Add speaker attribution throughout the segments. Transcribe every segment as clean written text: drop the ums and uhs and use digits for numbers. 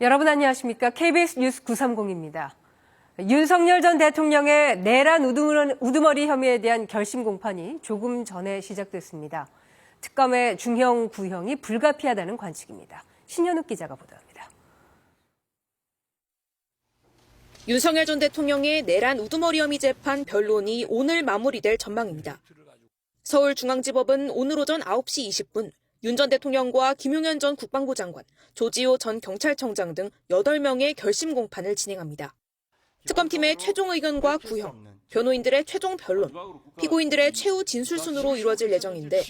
Speaker 1: 여러분 안녕하십니까? KBS 뉴스 930입니다. 윤석열 전 대통령의 내란 우두머리 혐의에 대한 결심 공판이 조금 전에 시작됐습니다. 특검의 중형, 구형이 불가피하다는 관측입니다. 신현욱 기자가 보도합니다.
Speaker 2: 윤석열 전 대통령의 내란 우두머리 혐의 재판 변론이 오늘 마무리될 전망입니다. 서울중앙지법은 오늘 오전 9시 20분 윤 전 대통령과 김용현 전 국방부 장관, 조지호 전 경찰청장 등 8명의 결심 공판을 진행합니다. 특검팀의 최종 의견과 구형, 변호인들의 최종 변론, 피고인들의 최후 진술 순으로 이루어질 예정인데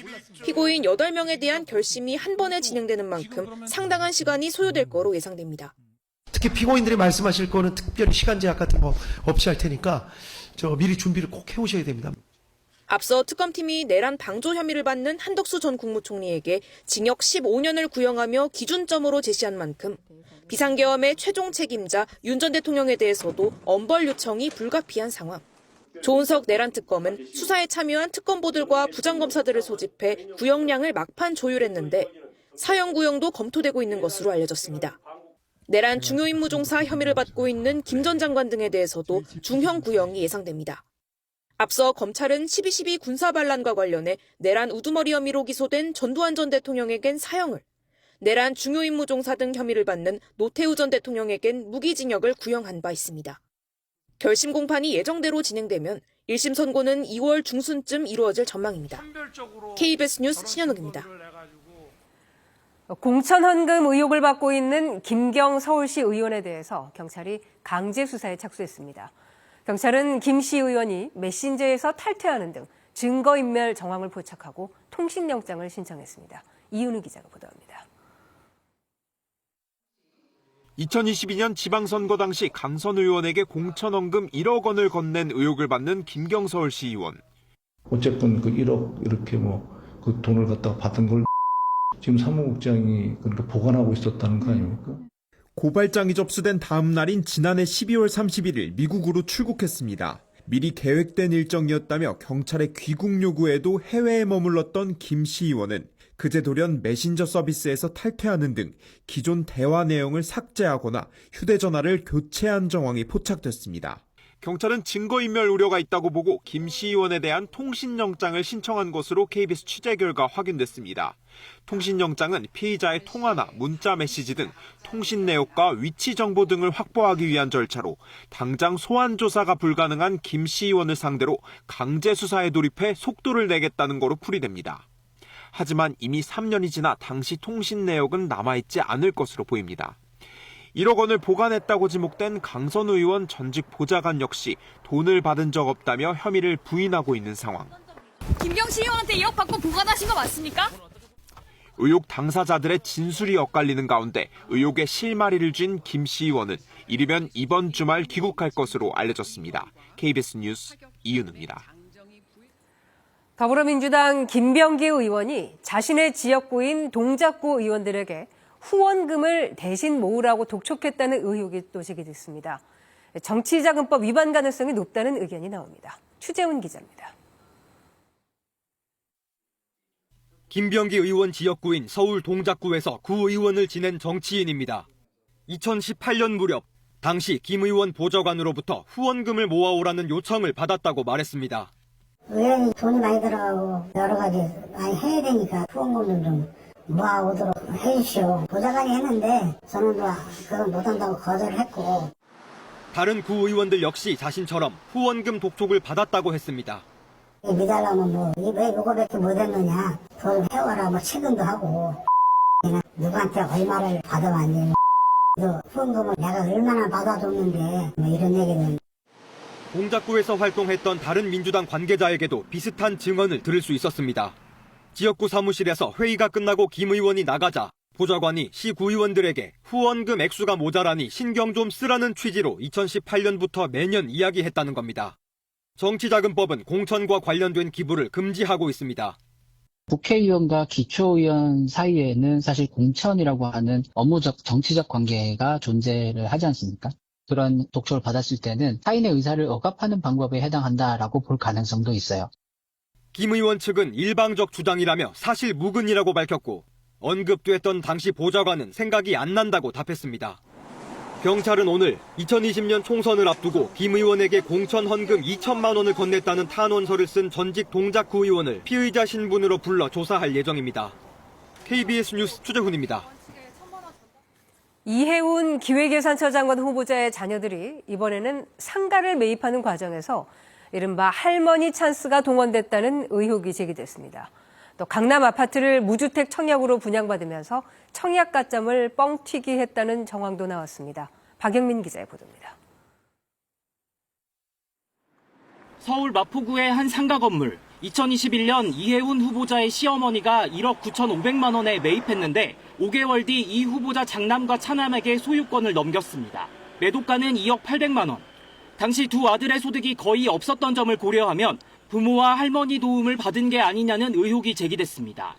Speaker 2: 피고인 8명에 대한 결심이 한 번에 진행되는 만큼 상당한 시간이 소요될 거로 예상됩니다.
Speaker 3: 특히 피고인들이 말씀하실 거는 특별히 시간 제약 같은 거 없이 할 테니까 미리 준비를 꼭 해오셔야 됩니다.
Speaker 2: 앞서 특검팀이 내란 방조 혐의를 받는 한덕수 전 국무총리에게 징역 15년을 구형하며 기준점으로 제시한 만큼 비상계엄의 최종 책임자 윤 전 대통령에 대해서도 엄벌 요청이 불가피한 상황. 조은석 내란특검은 수사에 참여한 특검보들과 부장검사들을 소집해 구형량을 막판 조율했는데 사형 구형도 검토되고 있는 것으로 알려졌습니다. 내란 중요임무종사 혐의를 받고 있는 김 전 장관 등에 대해서도 중형 구형이 예상됩니다. 앞서 검찰은 12.12 군사반란과 관련해 내란 우두머리 혐의로 기소된 전두환 전 대통령에겐 사형을, 내란 중요임무종사 등 혐의를 받는 노태우 전 대통령에겐 무기징역을 구형한 바 있습니다. 결심 공판이 예정대로 진행되면 1심 선고는 2월 중순쯤 이루어질 전망입니다. KBS 뉴스 신현욱입니다.
Speaker 1: 공천 헌금 의혹을 받고 있는 김경 서울시 의원에 대해서 경찰이 강제 수사에 착수했습니다. 경찰은 김 씨 의원이 메신저에서 탈퇴하는 등 증거인멸 정황을 포착하고 통신영장을 신청했습니다. 이윤우 기자가 보도합니다.
Speaker 4: 2022년 지방선거 당시 강선 의원에게 공천헌금 1억 원을 건넨 의혹을 받는 김경 서울시 의원.
Speaker 5: 어쨌든 그 1억 이렇게 그 돈을 갖다가 받은 걸 지금 사무국장이 그러니까 보관하고 있었다는 거 아닙니까?
Speaker 4: 고발장이 접수된 다음 날인 지난해 12월 31일 미국으로 출국했습니다. 미리 계획된 일정이었다며 경찰의 귀국 요구에도 해외에 머물렀던 김 씨 의원은 그제 돌연 메신저 서비스에서 탈퇴하는 등 기존 대화 내용을 삭제하거나 휴대전화를 교체한 정황이 포착됐습니다. 경찰은 증거인멸 우려가 있다고 보고 김 씨 의원에 대한 통신영장을 신청한 것으로 KBS 취재 결과 확인됐습니다. 통신영장은 피의자의 통화나 문자 메시지 등 통신 내역과 위치 정보 등을 확보하기 위한 절차로 당장 소환 조사가 불가능한 김 씨 의원을 상대로 강제 수사에 돌입해 속도를 내겠다는 거로 풀이됩니다. 하지만 이미 3년이 지나 당시 통신 내역은 남아있지 않을 것으로 보입니다. 1억 원을 보관했다고 지목된 강선 의원 전직 보좌관 역시 돈을 받은 적 없다며 혐의를 부인하고 있는 상황.
Speaker 6: 김경 씨 의원한테 2억 받고 보관하신 거 맞습니까?
Speaker 4: 의혹 당사자들의 진술이 엇갈리는 가운데 의혹의 실마리를 쥔 김 씨 의원은 이르면 이번 주말 귀국할 것으로 알려졌습니다. KBS 뉴스 이윤우입니다.
Speaker 1: 더불어민주당 김병기 의원이 자신의 지역구인 동작구 의원들에게 후원금을 대신 모으라고 독촉했다는 의혹이 또 제기됐습니다. 정치자금법 위반 가능성이 높다는 의견이 나옵니다. 추재훈 기자입니다.
Speaker 7: 김병기 의원 지역구인 서울 동작구에서 구의원을 지낸 정치인입니다. 2018년 무렵 당시 김 의원 보좌관으로부터 후원금을 모아오라는 요청을 받았다고 말했습니다.
Speaker 8: 의원이 돈이 많이 들어가고 여러 가지 많이 해야 되니까 후원금을 좀 모아오도록 해주시오. 보좌관이 했는데 저는 그건 못한다고 거절을 했고.
Speaker 7: 다른 구의원들 역시 자신처럼 후원금 독촉을 받았다고 했습니다.
Speaker 8: 믿으려면 왜 이거밖에 못했느냐. 돈 해와라 최근도 하고. 누구한테 얼마를 받아왔니. 후원금을 내가 얼마나 받아줬는데 이런 얘기는.
Speaker 7: 동작구에서 활동했던 다른 민주당 관계자에게도 비슷한 증언을 들을 수 있었습니다. 지역구 사무실에서 회의가 끝나고 김 의원이 나가자 보좌관이 시 구의원들에게 후원금 액수가 모자라니 신경 좀 쓰라는 취지로 2018년부터 매년 이야기했다는 겁니다. 정치자금법은 공천과 관련된 기부를 금지하고 있습니다.
Speaker 9: 국회의원과 기초의원 사이에는 사실 공천이라고 하는 업무적, 정치적 관계가 존재를 하지 않습니까? 그런 독촉을 받았을 때는 타인의 의사를 억압하는 방법에 해당한다라고 볼 가능성도 있어요.
Speaker 7: 김 의원 측은 일방적 주장이라며 사실 무근이라고 밝혔고 언급됐던 당시 보좌관은 생각이 안 난다고 답했습니다. 경찰은 오늘 2020년 총선을 앞두고 김 의원에게 공천 헌금 2천만 원을 건넸다는 탄원서를 쓴 전직 동작구 의원을 피의자 신분으로 불러 조사할 예정입니다. KBS 뉴스 추재훈입니다.
Speaker 1: 이해운 기획예산처 장관 후보자의 자녀들이 이번에는 상가를 매입하는 과정에서 이른바 할머니 찬스가 동원됐다는 의혹이 제기됐습니다. 또 강남 아파트를 무주택 청약으로 분양받으면서 청약 가점을 뻥튀기 했다는 정황도 나왔습니다. 박영민 기자의 보도입니다.
Speaker 10: 서울 마포구의 한 상가 건물. 2021년 이해운 후보자의 시어머니가 1억 9,500만 원에 매입했는데 5개월 뒤 이 후보자 장남과 차남에게 소유권을 넘겼습니다. 매도가는 2억 800만 원. 당시 두 아들의 소득이 거의 없었던 점을 고려하면 부모와 할머니 도움을 받은 게 아니냐는 의혹이 제기됐습니다.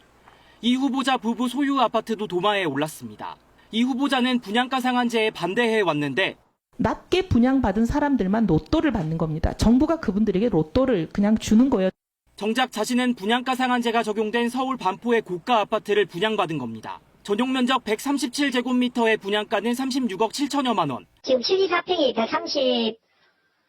Speaker 10: 이 후보자 부부 소유 아파트도 도마에 올랐습니다. 이 후보자는 분양가 상한제에 반대해 왔는데
Speaker 11: 낮게 분양받은 사람들만 로또를 받는 겁니다. 정부가 그분들에게 로또를 그냥 주는 거예요.
Speaker 10: 정작 자신은 분양가 상한제가 적용된 서울 반포의 고가 아파트를 분양받은 겁니다. 전용 면적 137제곱미터의 분양가는 36억 7천여만 원.
Speaker 8: 지금 74평이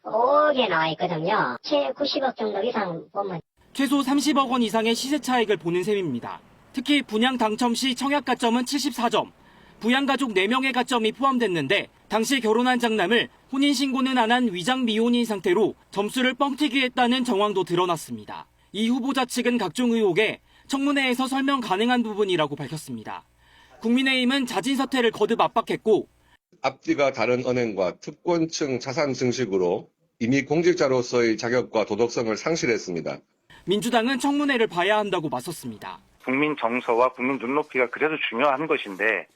Speaker 8: 135억에 나와 있거든요. 최 90억 정도 이상 보면.
Speaker 10: 최소 30억 원 이상의 시세 차익을 보는 셈입니다. 특히 분양 당첨 시 청약 가점은 74점, 부양가족 4명의 가점이 포함됐는데 당시 결혼한 장남을 혼인신고는 안 한 위장 미혼인 상태로 점수를 뻥튀기했다는 정황도 드러났습니다. 이 후보자 측은 각종 의혹에 청문회에서 설명 가능한 부분이라고 밝혔습니다. 국민의힘은 자진 사퇴를 거듭 압박했고
Speaker 12: 앞뒤가 다른 언행과 특권층 자산 증식으로 이미 공직자로서의 자격과 도덕성을 상실했습니다.
Speaker 10: 민주당은 청문회를 봐야 한다고 맞섰습니다.
Speaker 13: 국민 정서와 국민 눈높이가 그래도 중요한 것인데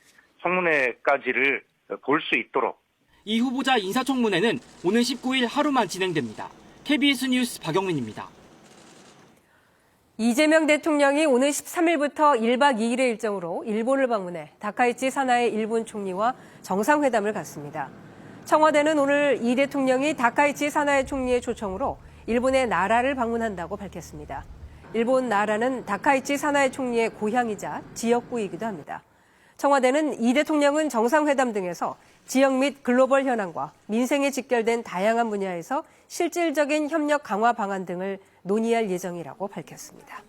Speaker 13: 청문회까지를 볼 수 있도록.
Speaker 10: 이 후보자 인사청문회는 오는 19일 하루만 진행됩니다. KBS 뉴스 박영민입니다.
Speaker 1: 이재명 대통령이 오늘 13일부터 1박 2일의 일정으로 일본을 방문해 다카이치 사나이 일본 총리와 정상회담을 갖습니다. 청와대는 오늘 이 대통령이 다카이치 사나이 총리의 초청으로 일본의 나라를 방문한다고 밝혔습니다. 일본 나라는 다카이치 사나이 총리의 고향이자 지역구이기도 합니다. 청와대는 이 대통령은 정상회담 등에서 지역 및 글로벌 현안과 민생에 직결된 다양한 분야에서 실질적인 협력 강화 방안 등을 논의할 예정이라고 밝혔습니다.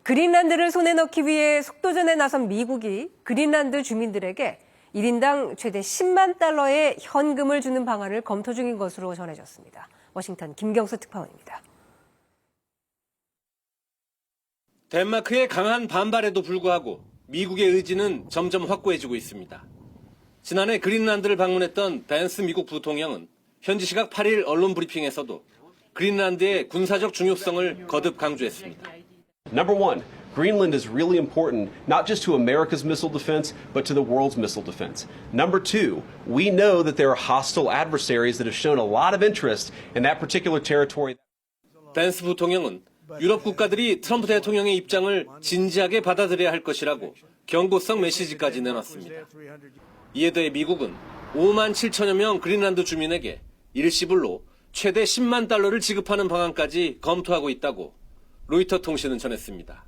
Speaker 1: 그린란드를 손에 넣기 위해 속도전에 나선 미국이 그린란드 주민들에게 1인당 최대 10만 달러의 현금을 주는 방안을 검토 중인 것으로 전해졌습니다. 워싱턴 김경수 특파원입니다.
Speaker 14: 덴마크의 강한 반발에도 불구하고 미국의 의지는 점점 확고해지고 있습니다. 지난해 그린란드를 방문했던 벤스 미국 부통령은 현지 시각 8일 언론 브리핑에서도 그린란드의 군사적 중요성을 거듭 강조했습니다.
Speaker 15: Number one, Greenland is really important not just to America's missile defense, but to the world's missile defense. Number two, we know that there are hostile adversaries that have shown a lot of interest in that particular territory.
Speaker 14: 벤스 부통령은 유럽 국가들이 트럼프 대통령의 입장을 진지하게 받아들여야 할 것이라고 경고성 메시지까지 내놨습니다. 이에 대해 미국은 5만 7천여 명 그린란드 주민에게 일시불로 최대 10만 달러를 지급하는 방안까지 검토하고 있다고 로이터 통신은 전했습니다.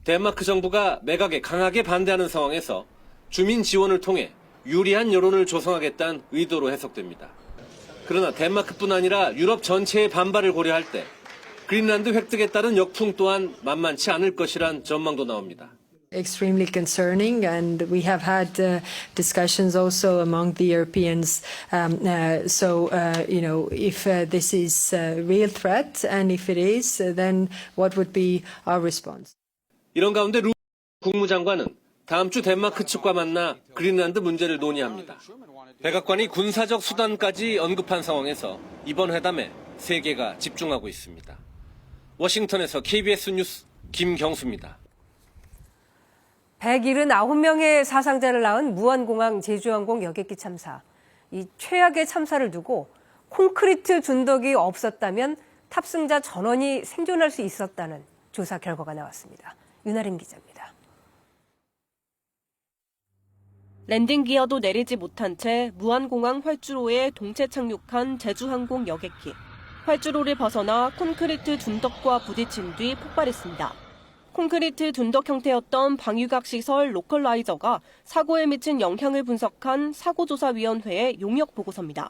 Speaker 14: 덴마크 정부가 매각에 강하게 반대하는 상황에서 주민 지원을 통해 유리한 여론을 조성하겠다는 의도로 해석됩니다. 그러나 덴마크뿐 아니라 유럽 전체의 반발을 고려할 때 그린란드 획득에 따른 역풍 또한 만만치 않을 것이란 전망도 나옵니다.
Speaker 16: Extremely concerning, and we have had discussions also among the Europeans. If this is a real threat, and if it is, then what would be our response?
Speaker 14: 이런 가운데 루 국무장관은 다음 주 덴마크 측과 만나 그린란드 문제를 논의합니다. 백악관이 군사적 수단까지 언급한 상황에서 이번 회담에 세계가 집중하고 있습니다. 워싱턴에서 KBS 뉴스 김경수입니다.
Speaker 1: 179명의 사상자를 낳은 무안공항 제주항공 여객기 참사. 이 최악의 참사를 두고 콘크리트 준덕이 없었다면 탑승자 전원이 생존할 수 있었다는 조사 결과가 나왔습니다. 윤아림 기자입니다.
Speaker 17: 랜딩 기어도 내리지 못한 채 무안공항 활주로에 동체 착륙한 제주항공 여객기. 활주로를 벗어나 콘크리트 준덕과 부딪힌 뒤 폭발했습니다. 콘크리트 둔덕 형태였던 방위각 시설 로컬라이저가 사고에 미친 영향을 분석한 사고조사위원회의 용역 보고서입니다.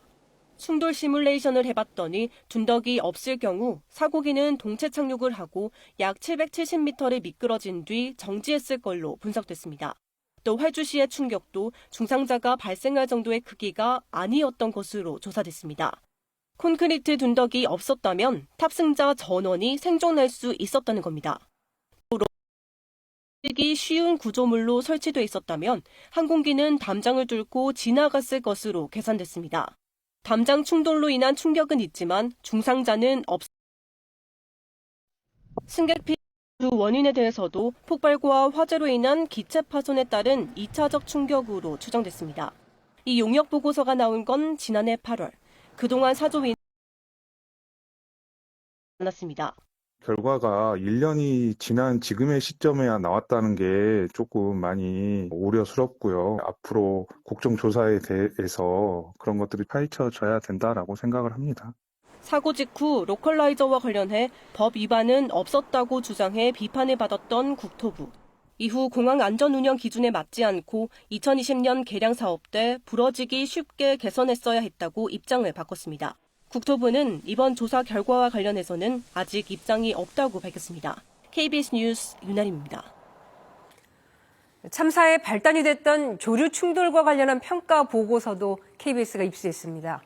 Speaker 17: 충돌 시뮬레이션을 해봤더니 둔덕이 없을 경우 사고기는 동체 착륙을 하고 약 770m를 미끄러진 뒤 정지했을 걸로 분석됐습니다. 또 활주 시의 충격도 중상자가 발생할 정도의 크기가 아니었던 것으로 조사됐습니다. 콘크리트 둔덕이 없었다면 탑승자 전원이 생존할 수 있었다는 겁니다. 기 쉬운 구조물로 설치돼 있었다면 항공기는 담장을 뚫고 지나갔을 것으로 계산됐습니다. 담장 충돌로 인한 충격은 있지만 중상자는 승객 피해 원인에 대해서도 폭발과 화재로 인한 기체 파손에 따른 2차적 충격으로 추정됐습니다. 이 용역 보고서가 나온 건 지난해 8월. 그동안 사조위는 많았습니다.
Speaker 18: 결과가 1년이 지난 지금의 시점에야 나왔다는 게 조금 많이 우려스럽고요. 앞으로 국정조사에 대해서 그런 것들이 파헤쳐져야 된다라고 생각을 합니다.
Speaker 17: 사고 직후 로컬라이저와 관련해 법 위반은 없었다고 주장해 비판을 받았던 국토부. 이후 공항 안전 운영 기준에 맞지 않고 2020년 개량 사업 때 부러지기 쉽게 개선했어야 했다고 입장을 바꿨습니다. 국토부는 이번 조사 결과와 관련해서는 아직 입장이 없다고 밝혔습니다. KBS 뉴스 윤아림입니다.
Speaker 1: 참사에 발단이 됐던 조류 충돌과 관련한 평가 보고서도 KBS가 입수했습니다.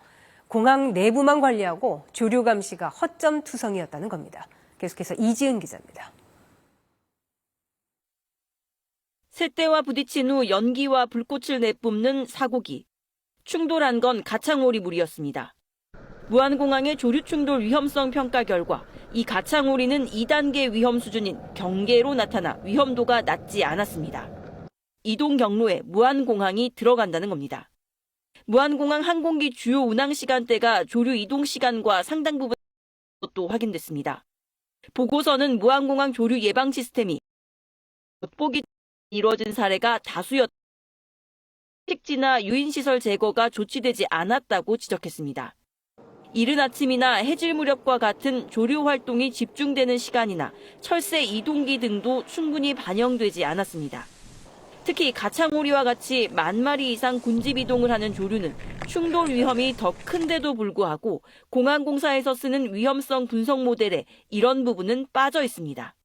Speaker 1: 공항 내부만 관리하고 조류 감시가 허점투성이었다는 겁니다. 계속해서 이지은 기자입니다.
Speaker 19: 새떼와 부딪힌 후 연기와 불꽃을 내뿜는 사고기. 충돌한 건 가창오리물이었습니다. 무안공항의 조류 충돌 위험성 평가 결과 이 가창오리는 2단계 위험 수준인 경계로 나타나 위험도가 낮지 않았습니다. 이동 경로에 무안공항이 들어간다는 겁니다. 무안공항 항공기 주요 운항 시간대가 조류 이동 시간과 상당 부분 또 확인됐습니다. 보고서는 무안공항 조류 예방 시스템이 엿보기 이루어진 사례가 다수였. 식지나 유인시설 제거가 조치되지 않았다고 지적했습니다. 이른 아침이나 해질 무렵과 같은 조류 활동이 집중되는 시간이나 철새 이동기 등도 충분히 반영되지 않았습니다. 특히 가창오리와 같이 10,000마리 이상 군집 이동을 하는 조류는 충돌 위험이 더 큰데도 불구하고 공항공사에서 쓰는 위험성 분석 모델에 이런 부분은 빠져 있습니다.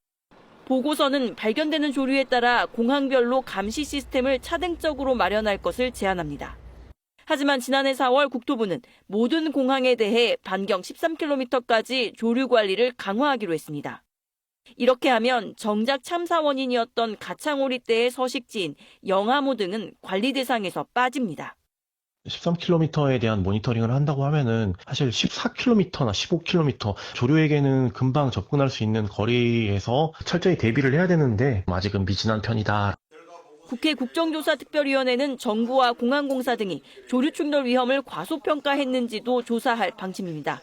Speaker 19: 보고서는 발견되는 조류에 따라 공항별로 감시 시스템을 차등적으로 마련할 것을 제안합니다. 하지만 지난해 4월 국토부는 모든 공항에 대해 반경 13km까지 조류 관리를 강화하기로 했습니다. 이렇게 하면 정작 참사 원인이었던 가창오리 때의 서식지인 영암호 등은 관리 대상에서 빠집니다.
Speaker 20: 13km에 대한 모니터링을 한다고 하면은 사실 14km나 15km 조류에게는 금방 접근할 수 있는 거리에서 철저히 대비를 해야 되는데 아직은 미진한 편이다.
Speaker 19: 국회 국정조사특별위원회는 정부와 공항공사 등이 조류 충돌 위험을 과소평가했는지도 조사할 방침입니다.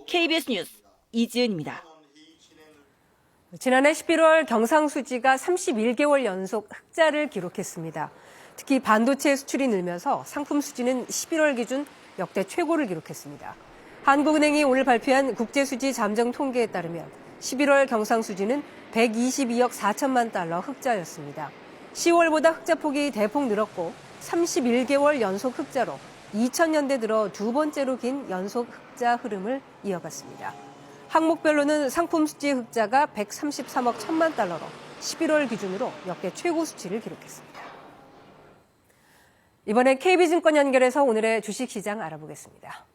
Speaker 19: KBS 뉴스 이지은입니다.
Speaker 1: 지난해 11월 경상수지가 31개월 연속 흑자를 기록했습니다. 특히 반도체 수출이 늘면서 상품 수지는 11월 기준 역대 최고를 기록했습니다. 한국은행이 오늘 발표한 국제수지 잠정 통계에 따르면 11월 경상수지는 122억 4천만 달러 흑자였습니다. 10월보다 흑자폭이 대폭 늘었고 31개월 연속 흑자로 2000년대 들어 두 번째로 긴 연속 흑자 흐름을 이어갔습니다. 항목별로는 상품 수지 흑자가 133억 1천만 달러로 11월 기준으로 역대 최고 수치를 기록했습니다. 이번에 KB증권 연결해서 오늘의 주식시장 알아보겠습니다.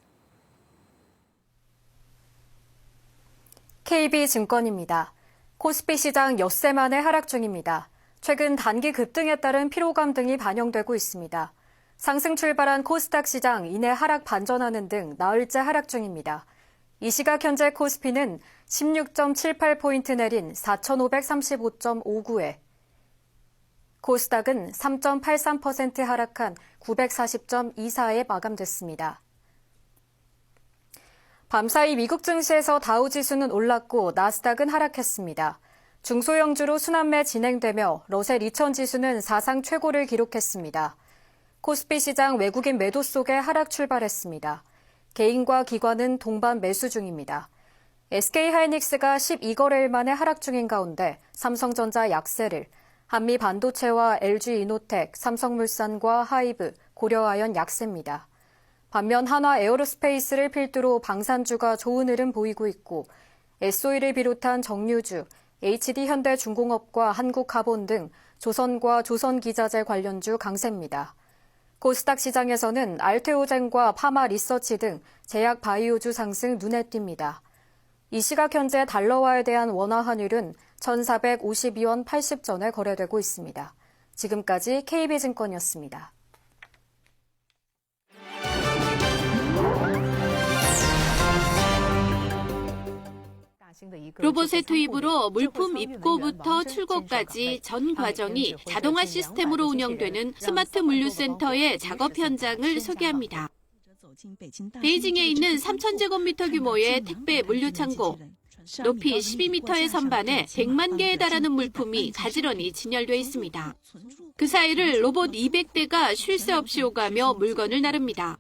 Speaker 21: KB증권입니다. 코스피 시장 엿새 만에 하락 중입니다. 최근 단기 급등에 따른 피로감 등이 반영되고 있습니다. 상승 출발한 코스닥 시장 이내 하락 반전하는 등 나흘째 하락 중입니다. 이 시각 현재 코스피는 16.78포인트 내린 4,535.59에 코스닥은 3.83% 하락한 940.24에 마감됐습니다. 밤사이 미국 증시에서 다우지수는 올랐고 나스닥은 하락했습니다. 중소형주로 순환매 진행되며 러셀 2000 지수는 사상 최고를 기록했습니다. 코스피 시장 외국인 매도 속에 하락 출발했습니다. 개인과 기관은 동반 매수 중입니다. SK하이닉스가 12거래일 만에 하락 중인 가운데 삼성전자 약세를, 한미반도체와 LG이노텍, 삼성물산과 하이브, 고려아연 약세입니다. 반면 한화 에어로스페이스를 필두로 방산주가 좋은 흐름 보이고 있고 SOE를 비롯한 정유주, HD현대중공업과 한국카본 등 조선과 조선기자재 관련주 강세입니다. 코스닥 시장에서는 알테오젠과 파마리서치 등 제약 바이오주 상승 눈에 띕니다. 이 시각 현재 달러화에 대한 원화 환율은 1,452원 80전에 거래되고 있습니다. 지금까지 KB증권이었습니다.
Speaker 3: 로봇의 투입으로 물품 입고부터 출고까지 전 과정이 자동화 시스템으로 운영되는 스마트 물류센터의 작업 현장을 소개합니다. 베이징에 있는 3,000제곱미터 규모의 택배 물류창고. 높이 12m의 선반에 100만 개에 달하는 물품이 가지런히 진열돼 있습니다. 그 사이를 로봇 200대가 쉴 새 없이 오가며 물건을 나릅니다.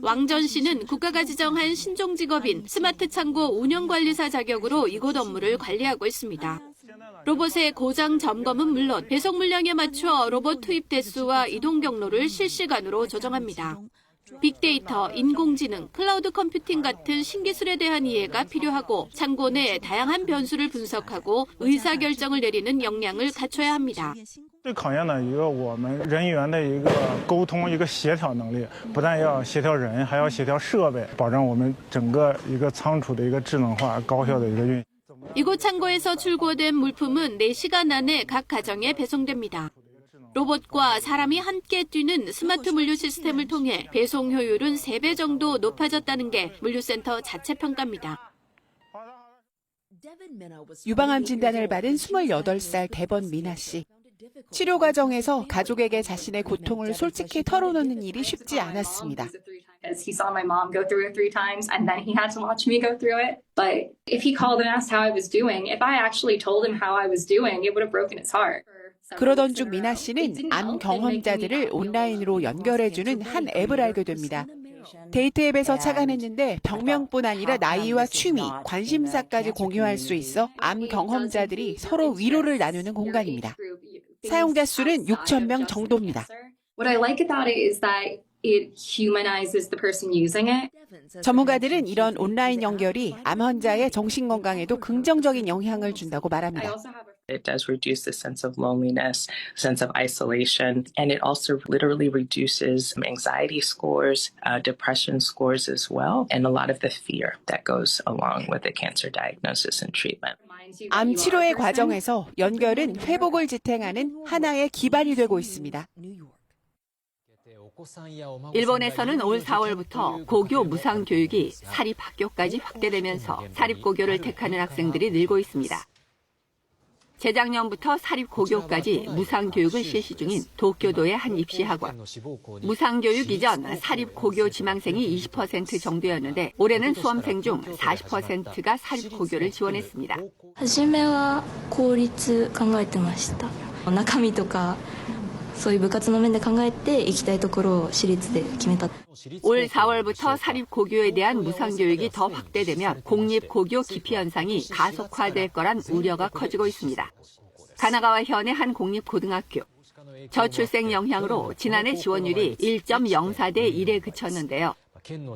Speaker 3: 왕전 씨는 국가가 지정한 신종 직업인 스마트 창고 운영관리사 자격으로 이곳 업무를 관리하고 있습니다. 로봇의 고장 점검은 물론 배송 물량에 맞춰 로봇 투입 대수와 이동 경로를 실시간으로 조정합니다. 빅데이터, 인공지능, 클라우드 컴퓨팅 같은 신기술에 대한 이해가 필요하고 창고 내 다양한 변수를 분석하고 의사결정을 내리는 역량을 갖춰야 합니다.
Speaker 22: 最考验的一个我们人员的一个沟通、一个协调能力，不但要协调人，还要协调设备，保证我们整个一个仓储的一个智能化、高效的一个运行。
Speaker 3: 이곳 창고에서 출고된 물품은 4시간 안에 각 가정에 배송됩니다. 로봇과 사람이 함께 뛰는 스마트 물류 시스템을 통해 배송 효율은 3배 정도 높아졌다는 게 물류센터 자체 평가입니다.
Speaker 23: 유방암 진단을 받은 28살 대번 미나 씨. 치료 과정에서 가족에게 자신의 고통을 솔직히 털어놓는 일이 쉽지 않았습니다.
Speaker 24: He saw my mom go through it 3 times and then he had to watch me go through it. But if he called and asked how I was doing, if I actually told him how I was doing, it would have broken his heart.
Speaker 23: 그러던 중 미나 씨는 암 경험자들을 온라인으로 연결해주는 한 앱을 알게 됩니다. 데이트 앱에서 착안했는데 병명뿐 아니라 나이와 취미, 관심사까지 공유할 수 있어 암 경험자들이 서로 위로를 나누는 공간입니다. 사용자 수는 6,000명 정도입니다.
Speaker 24: What I like about it is that it humanizes the person using it.
Speaker 23: 전문가들은 이런 온라인 연결이 암 환자의 정신 건강에도 긍정적인 영향을 준다고 말합니다.
Speaker 25: It does reduce the sense of loneliness, sense of isolation, and it also literally reduces anxiety scores, depression scores as well, and a lot of the fear that goes along with the cancer diagnosis and treatment.
Speaker 23: 암 치료의 과정에서 연결은 회복을 지탱하는 하나의 기반이 되고 있습니다.
Speaker 3: 일본에서는 올 4월부터 고교 무상 교육이 사립학교까지 확대되면서 사립고교를 택하는 학생들이 늘고 있습니다. 재작년부터 사립고교까지 무상교육을 실시 중인 도쿄도의 한 입시학원. 무상교육 이전 사립고교 지망생이 20% 정도였는데 올해는 수험생 중 40%가 사립고교를 지원했습니다.
Speaker 26: 初めは公立考えてました。中身とかそういう部活の面で考えて行きたいところを私立で決めた。
Speaker 3: 올 4월부터 사립고교에 대한 무상교육이 더 확대되면 공립고교 기피 현상이 가속화될 거란 우려가 커지고 있습니다. 가나가와 현의 한 공립고등학교. 저출생 영향으로 지난해 지원율이 1.04대 1에 그쳤는데요.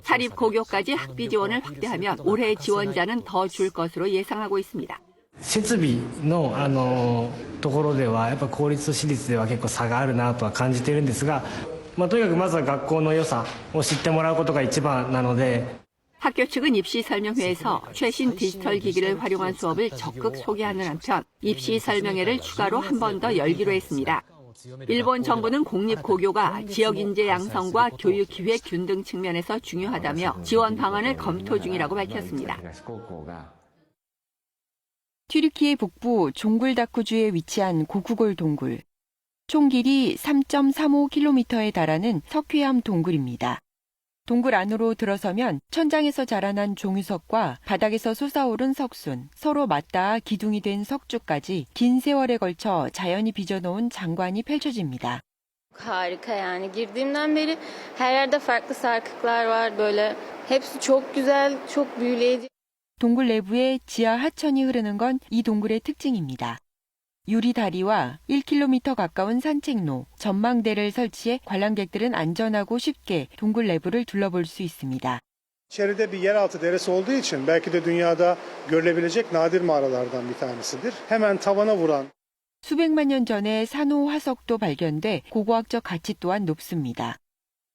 Speaker 3: 사립고교까지 학비 지원을 확대하면 올해 지원자는 더 줄 것으로 예상하고 있습니다.
Speaker 27: 設備のところではやっぱ公立と私立では結構差があるなとは感じているんですが、とにかくまずは学校の良さを知ってもらうことが一番なので
Speaker 3: 학교 측은 입시 설명회에서 최신 디지털 기기를 활용한 수업을 적극 소개하는 한편 입시 설명회를 추가로 한 번 더 열기로 했습니다. 일본 정부는 공립고교가 지역 인재 양성과 교육 기획 균등 측면에서 중요하다며 지원 방안을 검토 중이라고 밝혔습니다.
Speaker 28: 튀르키예 북부 종굴다쿠주에 위치한 고쿠골 동굴. 총 길이 3.35km에 달하는 석회암 동굴입니다. 동굴 안으로 들어서면 천장에서 자라난 종유석과 바닥에서 솟아오른 석순, 서로 맞닿아 기둥이 된 석주까지 긴 세월에 걸쳐 자연이 빚어놓은 장관이 펼쳐집니다.
Speaker 26: Harika yani girdiğimden beri her yerde farklı sarkıklar var böyle hepsi çok güzel, çok büyüleyici.
Speaker 28: 동굴 내부에 지하 하천이 흐르는 건 이 동굴의 특징입니다. 유리 다리와 1km 가까운 산책로, 전망대를 설치해 관람객들은 안전하고 쉽게 동굴 내부를 둘러볼 수 있습니다.
Speaker 2: İçeride bir yeraltı deresi olduğu için belki de dünyada görülebilecek nadir mağaralardan bir tanesidir. Hemen tavana vuran.
Speaker 28: 수백만 년 전에 산호 화석도 발견돼 고고학적 가치 또한 높습니다.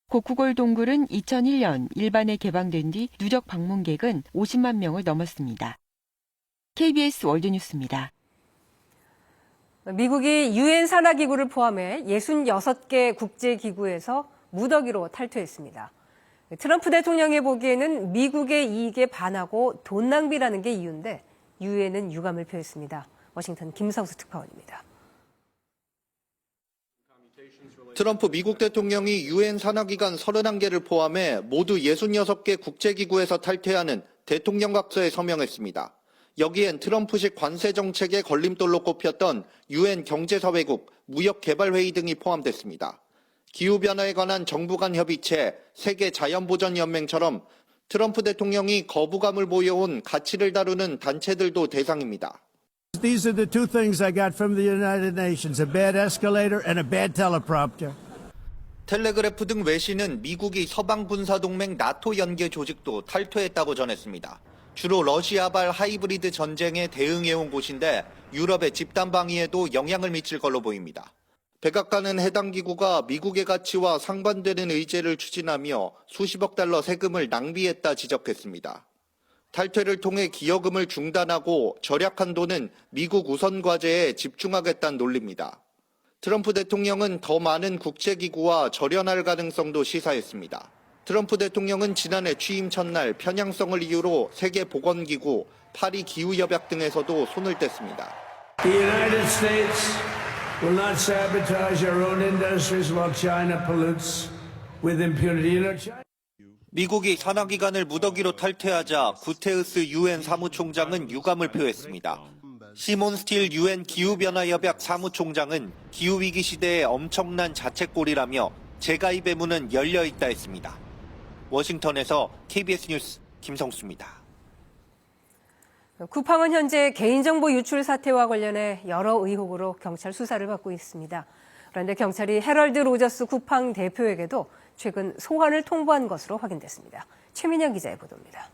Speaker 28: 고쿠골 동굴은 2001년 일반에 개방된 뒤 누적 방문객은 50만 명을 넘었습니다. KBS 월드뉴스입니다.
Speaker 1: 미국이 유엔 산하기구를 포함해 66개 국제기구에서 무더기로 탈퇴했습니다. 트럼프 대통령이 보기에는 미국의 이익에 반하고 돈 낭비라는 게 이유인데 유엔은 유감을 표했습니다. 워싱턴 김성수 특파원입니다.
Speaker 4: 트럼프 미국 대통령이 유엔 산하기관 31개를 포함해 모두 66개 국제기구에서 탈퇴하는 대통령각서에 서명했습니다. 여기엔 트럼프식 관세 정책의 걸림돌로 꼽혔던 유엔 경제사회국, 무역개발회의 등이 포함됐습니다. 기후변화에 관한 정부 간 협의체, 세계자연보전연맹처럼 트럼프 대통령이 거부감을 보여온 가치를 다루는 단체들도 대상입니다.
Speaker 5: These are the two things I got from the United Nations, a bad escalator and a bad teleprompter.
Speaker 4: 텔레그래프 등 외신은 미국이 서방 군사동맹 나토 연계 조직도 탈퇴했다고 전했습니다. 주로 러시아발 하이브리드 전쟁에 대응해온 곳인데 유럽의 집단 방위에도 영향을 미칠 걸로 보입니다. 백악관은 해당 기구가 미국의 가치와 상반되는 의제를 추진하며 수십억 달러 세금을 낭비했다 지적했습니다. 탈퇴를 통해 기여금을 중단하고 절약한 돈은 미국 우선 과제에 집중하겠다는 논리입니다. 트럼프 대통령은 더 많은 국제기구와 절연할 가능성도 시사했습니다. 트럼프 대통령은 지난해 취임 첫날 편향성을 이유로 세계보건기구, 파리 기후협약 등에서도 손을 뗐습니다.
Speaker 5: The United States will not sabotage our own industries while China pollutes with impunity.
Speaker 4: 미국이 산하기관을 무더기로 탈퇴하자 구테우스 유엔 사무총장은 유감을 표했습니다. 시몬 스틸 유엔 기후변화협약 사무총장은 기후위기 시대에 엄청난 자책골이라며 재가입 의무는 열려있다 했습니다. 워싱턴에서 KBS 뉴스 김성수입니다.
Speaker 1: 쿠팡은 현재 개인정보 유출 사태와 관련해 여러 의혹으로 경찰 수사를 받고 있습니다. 그런데 경찰이 헤럴드 로저스 쿠팡 대표에게도 최근 소환을 통보한 것으로 확인됐습니다. 최민영 기자의 보도입니다.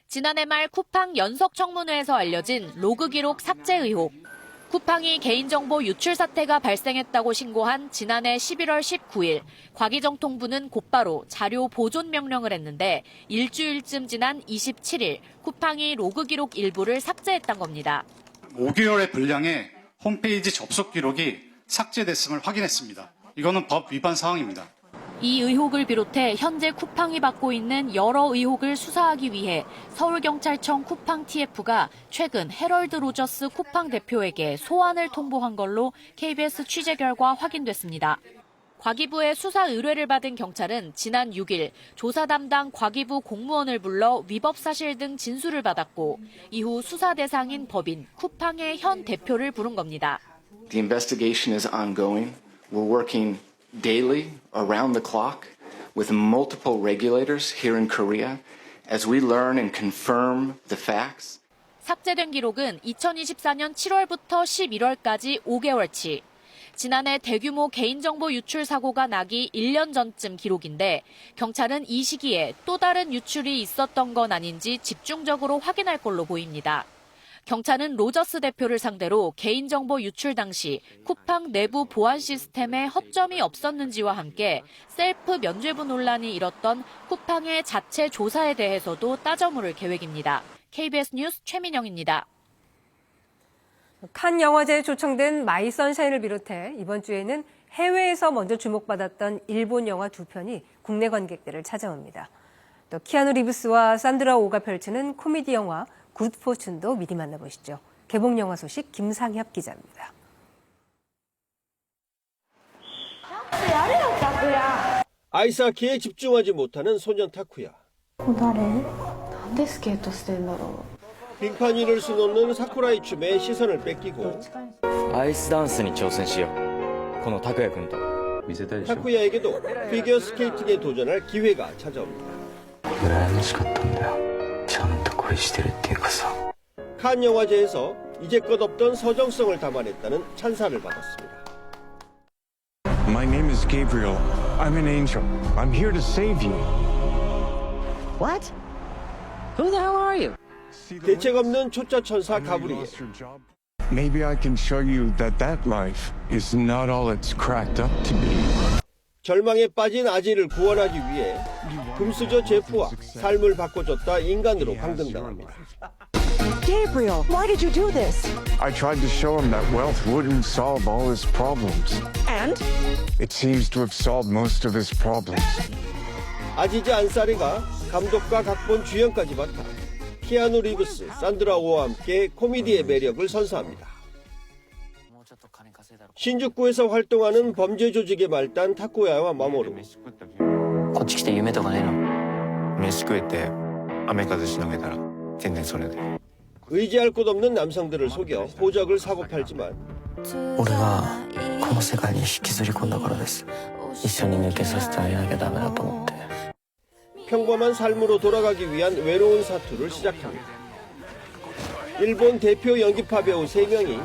Speaker 6: 지난해 말 쿠팡 연석청문회에서 알려진 로그 기록 삭제 의혹. 쿠팡이 개인정보 유출 사태가 발생했다고 신고한 지난해 11월 19일 과기정통부는 곧바로 자료 보존 명령을 했는데 일주일쯤 지난 27일 쿠팡이 로그 기록 일부를 삭제했던 겁니다.
Speaker 7: 5개월의 분량의 홈페이지 접속 기록이 삭제됐음을 확인했습니다. 이거는 법 위반 사항입니다.
Speaker 6: 이 의혹을 비롯해 현재 쿠팡이 받고 있는 여러 의혹을 수사하기 위해 서울경찰청 쿠팡 TF가 최근 헤럴드 로저스 쿠팡 대표에게 소환을 통보한 걸로 KBS 취재 결과 확인됐습니다. 과기부의 수사 의뢰를 받은 경찰은 지난 6일 조사 담당 과기부 공무원을 불러 위법 사실 등 진술을 받았고 이후 수사 대상인 법인 쿠팡의 현 대표를 부른 겁니다.
Speaker 8: The investigation is ongoing. We're working daily, around the clock, with multiple regulators here in Korea as we learn and confirm the facts.
Speaker 6: 삭제된 기록은 2024년 7월부터 11월까지 5개월치. 지난해 대규모 개인정보 유출 사고가 나기 1년 전쯤 기록인데 경찰은 이 시기에 또 다른 유출이 있었던 건 아닌지 집중적으로 확인할 걸로 보입니다. 경찰은 로저스 대표를 상대로 개인정보 유출 당시 쿠팡 내부 보안 시스템에 허점이 없었는지와 함께 셀프 면죄부 논란이 일었던 쿠팡의 자체 조사에 대해서도 따져 물을 계획입니다. KBS 뉴스 최민영입니다.
Speaker 1: 칸 영화제에 초청된 마이 선샤인을 비롯해 이번 주에는 해외에서 먼저 주목받았던 일본 영화 두 편이 국내 관객들을 찾아옵니다. 또 키아누 리브스와 산드라 오가 펼치는 코미디 영화 굿포춘도 미리 만나보시죠. 개봉 영화 소식 김상협 기자입니다.
Speaker 9: 아이스하키에 집중하지 못하는 소년 타쿠야. 빙판 위를 수놓는 사쿠라이 춤에 시선을 뺏기고
Speaker 11: 아이스 댄스에 도전시요. 타쿠야에게도
Speaker 9: 피겨 스케이팅에 도전할 기회가 찾아옵니다.
Speaker 11: 羨ましかったんだよ。ちゃんと恋してるっていうかさ。
Speaker 9: 칸 영화제에서 이제껏 없던 서정성을 담아냈다는 찬사를 받았습니다.
Speaker 10: My name is Gabriel. I'm an angel. I'm here to save you.
Speaker 12: What? Who the hell are you?
Speaker 9: 대책 없는 초짜 천사 가브리엘.
Speaker 10: Maybe I can show you that that life is not all it's cracked up to be.
Speaker 9: 절망에 빠진 아지를 구원하기 위해 금수저 제프와 삶을 바꿔줬다 인간으로 강등당합니다.
Speaker 12: Gabriel, why did you do this?
Speaker 10: I tried to show him that wealth wouldn't solve all his problems.
Speaker 12: And?
Speaker 10: It seems to have solved most of his problems.
Speaker 9: 아지즈 안사리가 감독과 각본 주연까지 맡아 키아누 리브스, 산드라 오와 함께 코미디의 매력을 선사합니다. 신주쿠에서 활동하는 범죄 조직의 말단 타쿠야와 마모루.
Speaker 11: こっち来て夢とかねえの？飯食えて雨風しのげたら全然それで。
Speaker 9: 의지할 곳 없는 남성들을 속여 호적을 사고 팔지만
Speaker 11: 俺がこの世界に引きずり込んだからです。一緒に抜けさせてあげなきゃダメだと思って。
Speaker 9: 평범한 삶으로 돌아가기 위한 외로운 사투를 시작합니다. 일본 대표 연기파 배우 3명이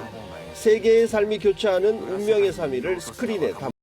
Speaker 9: 세계의 삶이 교차하는 운명의 3일을 스크린에 담